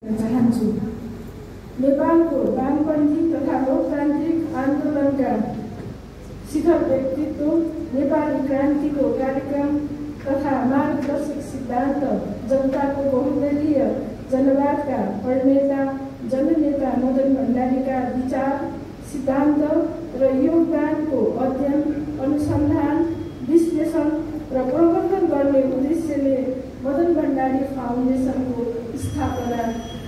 चाहन्छु। नेपालको वामपन्थी तथा लोकतान्त्रिक आन्दोलनका शिखर व्यक्तित्व, नेपाली क्रान्तिको कार्यक्रम तथा मार्गदर्शक सिद्धान्त, जनताको बहुदलीय जनवादका प्रणेता जननेता मदन भण्डारीका विचार, सिद्धान्त र योगदानको अध्ययन, अनुसन्धान, विश्लेषण र प्रवर्धन गर्ने उद्देश्यले मदन भण्डारी फाउन्डेसनको स्थापना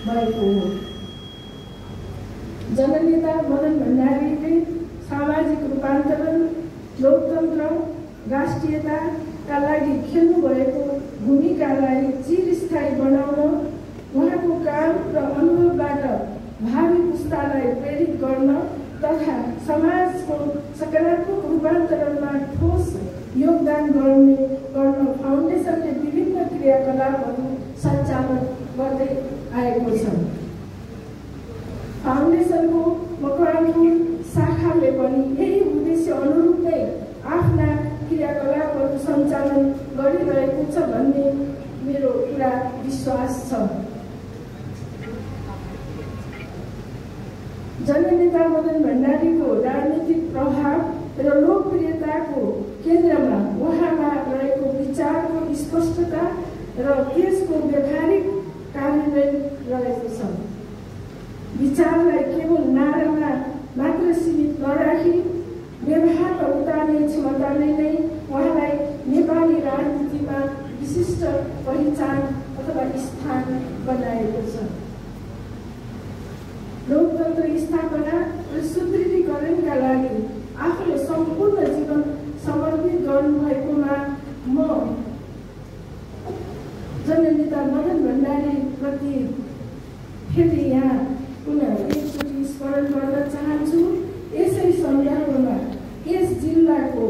भएको हो। जननेता मदन भण्डारीले सामाजिक रूपान्तरण, लोकतन्त्र, राष्ट्रियताका लागि खेल्नुभएको भूमिकालाई चिरस्थायी बनाउन, उहाँको काम र अनुभवबाट भावी पुस्तालाई प्रेरित गर्न तथा समाजको सकारात्मक रूपान्तरणमा ठोस योगदान गर्न फाउन्डेसनले विभिन्न क्रियाकलापहरू सञ्चालन गर्दै आएको छ। फाउन्डेसनको मकवानपुर शाखाले पनि यही उद्देश्य अनुरूप नै आफ्ना क्रियाकलापहरू सञ्चालन गरिरहेको छ भन्ने मेरो पुरा विश्वास छ। जननेता मदन भण्डारीको राजनीतिक प्रभाव र लोकप्रियताको केन्द्रमा उहाँमा रहेको विचारको स्पष्टता र त्यसको व्यावहारिक कार्यान्वयन रहेको छ। विचारलाई केवल नारामा मात्र सीमित नराखी व्यवहारमा उतार्ने क्षमताले नै उहाँलाई नेपाली राजनीतिमा विशिष्ट पहिचान अथवा स्थान बनाएको छ। लोकतन्त्र स्थापना र सुदृढीकरणका लागि आफूले सम्पूर्ण जीवन समर्पित गर्नुभएकोमा म जननेता मदन भण्डारी प्रति फेरि यहाँ पुनः एकचोटि स्मरण गर्न चाहन्छु। यसै सन्दर्भमा यस जिल्लाको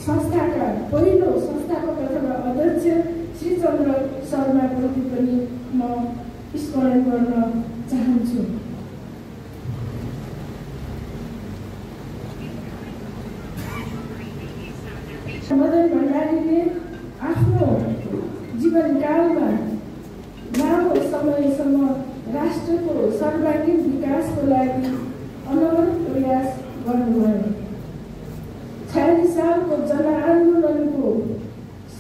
संस्थाका पहिलो संस्थापक अथवा अध्यक्ष श्री चन्द्र शर्माप्रति पनि म स्मरण गर्न चाहन्छु। मदन भण्डारीले आफ्नो जीवनकालमा लामो समयसम्म राष्ट्रको सर्वाङ्गीण विकासको लागि अनवरत प्रयास गर्नुभयो। 46 सालको जनआन्दोलनको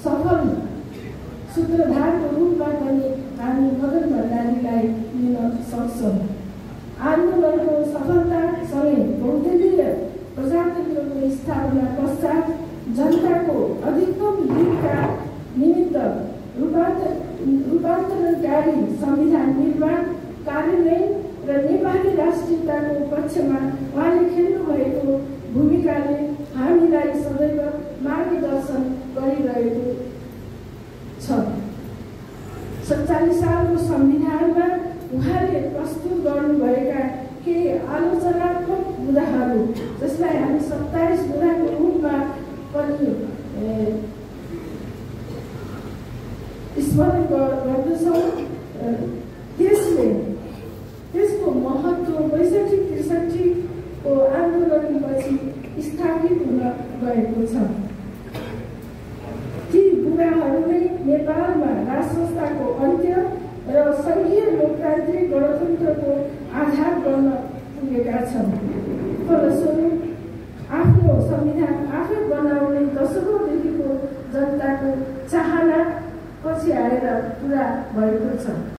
सफल सूत्रधारको रूपमा पनि हामी मदन भण्डारीलाई लिन सक्छौँ। आन्दोलनको सफलतासँगै बहुदलीय प्रजातन्त्रको स्थापना पश्चात जनताको अधिकतम हितका निमित्त रूपान्तरणकारी संविधान निर्माण, कार्यान्वयन र नेपाली राष्ट्रियताको पक्षमा उहाँले खेल्नुभएको भूमिकाले हामीलाई सदैव मार्गदर्शन गरिरहेको छ। 47 सालको संविधानमा उहाँले प्रस्तुत गर्नुभएका केही आलोचनात्मक मुद्दाहरू, जसलाई हामी 27 मुद्दाको रूपमा पनि स्मरण गर्दछौँ, त्यसको महत्त्व 65-63 को आन्दोलनपछि स्थापित हुन गएको छ। ती बुदाहरू नै नेपालमा राज संस्थाको अन्त्य र सङ्घीय लोकतान्त्रिक गणतन्त्रको आधार बन्न पुगेका छन्। फलस्वरूप आफ्नो संविधान आफै बनाउने दशकौँदेखिको जनताको चाहना पछि आएर पुरा भएको छ।